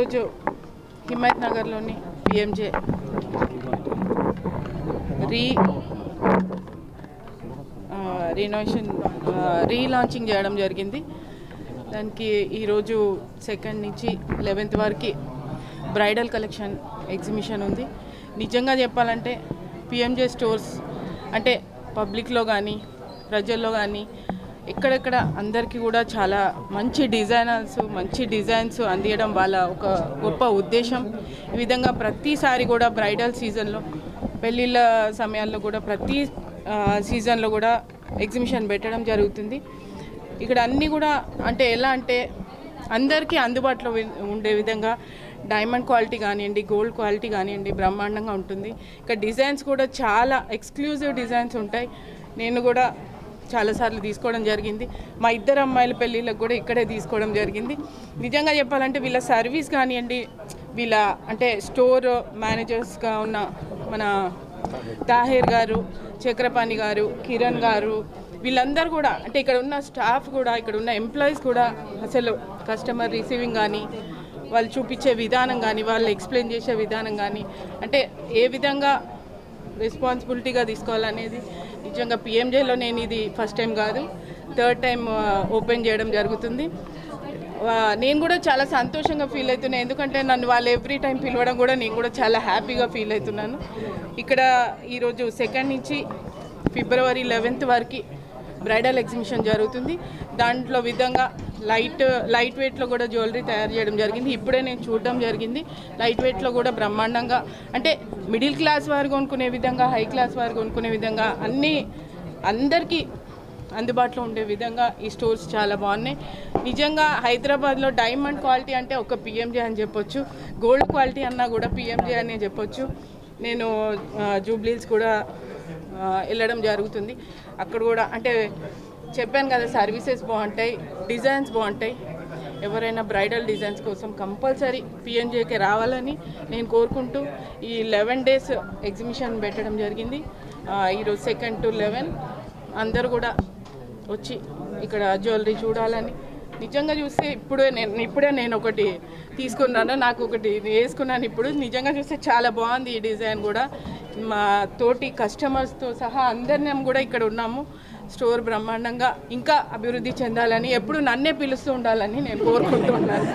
ఈరోజు హిమాయత్ నగర్లోని పిఎంజే రీలాంచింగ్ చేయడం జరిగింది. దానికి ఈరోజు 2nd నుంచి 11th వరకు బ్రైడల్ కలెక్షన్ ఎగ్జిబిషన్ ఉంది. నిజంగా చెప్పాలంటే పిఎంజే స్టోర్స్ అంటే పబ్లిక్లో కానీ ప్రజల్లో కానీ ఎక్కడెక్కడ అందరికీ కూడా చాలా మంచి డిజైన్స్ అందియడం వాళ్ళ ఒక గొప్ప ఉద్దేశం. ఈ విధంగా ప్రతిసారి కూడా బ్రైడల్ సీజన్లో పెళ్ళిళ్ళ సమయాల్లో కూడా ప్రతి సీజన్లో కూడా ఎగ్జిబిషన్ పెట్టడం జరుగుతుంది. ఇక్కడ అన్నీ కూడా అంటే ఎలా అంటే అందరికీ అందుబాటులో ఉండే విధంగా డైమండ్ క్వాలిటీ కానివ్వండి, గోల్డ్ క్వాలిటీ కానివ్వండి బ్రహ్మాండంగా ఉంటుంది. ఇక్కడ డిజైన్స్ కూడా చాలా ఎక్స్క్లూజివ్ డిజైన్స్ ఉంటాయి. నేను కూడా చాలాసార్లు తీసుకోవడం జరిగింది. మా ఇద్దరు అమ్మాయిల పెళ్ళిళ్ళకు కూడా ఇక్కడే తీసుకోవడం జరిగింది. నిజంగా చెప్పాలంటే వీళ్ళ సర్వీస్ కానివ్వండి, వీళ్ళ అంటే స్టోర్ మేనేజర్స్గా ఉన్న మన తాహిర్ గారు, చక్రపాణి గారు, కిరణ్ గారు, వీళ్ళందరూ కూడా అంటే ఇక్కడ ఉన్న స్టాఫ్ కూడా, ఇక్కడ ఉన్న ఎంప్లాయీస్ కూడా అసలు కస్టమర్ రిసీవింగ్ కానీ, వాళ్ళు చూపించే విధానం కానీ, వాళ్ళు ఎక్స్ప్లెయిన్ చేసే విధానం కానీ అంటే ఏ విధంగా రెస్పాన్సిబిలిటీగా తీసుకోవాలనేది నిజంగా పిఎంజేలో నేను ఇది ఫస్ట్ టైం కాదు, 3rd టైం ఓపెన్ చేయడం జరుగుతుంది. నేను కూడా చాలా సంతోషంగా ఫీల్ అవుతున్నాను. ఎందుకంటే నన్ను వాళ్ళు ఎవ్రీ టైం పిలవడం కూడా నేను కూడా చాలా హ్యాపీగా ఫీల్ అవుతున్నాను. ఇక్కడ ఈరోజు 2nd నుంచి February 11th వరకు బ్రైడల్ ఎగ్జిబిషన్ జరుగుతుంది. దాంట్లో విధంగా లైట్ వెయిట్లో కూడా జ్యువెలరీ తయారు చేయడం జరిగింది. ఇప్పుడే నేను చూడడం జరిగింది. లైట్ వెయిట్లో కూడా బ్రహ్మాండంగా అంటే మిడిల్ క్లాస్ వారు కొనుక్కునే విధంగా, హై క్లాస్ వారు కొనుక్కునే విధంగా అన్నీ అందరికీ అందుబాటులో ఉండే విధంగా ఈ స్టోర్స్ చాలా బాగున్నాయి. నిజంగా హైదరాబాద్లో డైమండ్ క్వాలిటీ అంటే ఒక పిఎంజే అని చెప్పొచ్చు, గోల్డ్ క్వాలిటీ అన్నా కూడా పిఎంజే అనే చెప్పొచ్చు. నేను జూబ్లీహిల్స్ కూడా వెళ్ళడం జరుగుతుంది. అక్కడ కూడా అంటే చెప్పాను కదా, సర్వీసెస్ బాగుంటాయి, డిజైన్స్ బాగుంటాయి. ఎవరైనా బ్రైడల్ డిజైన్స్ కోసం కంపల్సరీ పిఎంజేకి రావాలని నేను కోరుకుంటూ ఈ 11 days ఎగ్జిబిషన్ పెట్టడం జరిగింది. ఈరోజు 2nd to 11 అందరూ కూడా వచ్చి ఇక్కడ జ్యువెలరీ చూడాలని. నిజంగా చూస్తే ఇప్పుడే నేను ఒకటి తీసుకున్నాను, నాకు ఒకటి వేసుకున్నాను. ఇప్పుడు నిజంగా చూస్తే చాలా బాగుంది ఈ డిజైన్ కూడా. మా తోటి కస్టమర్స్తో సహా అందరినీ కూడా ఇక్కడ ఉన్నాము. స్టోర్ బ్రహ్మాండంగా ఇంకా అభివృద్ధి చెందాలని, ఎప్పుడు నన్నే పిలుస్తూ ఉండాలని నేను కోరుకుంటున్నాను.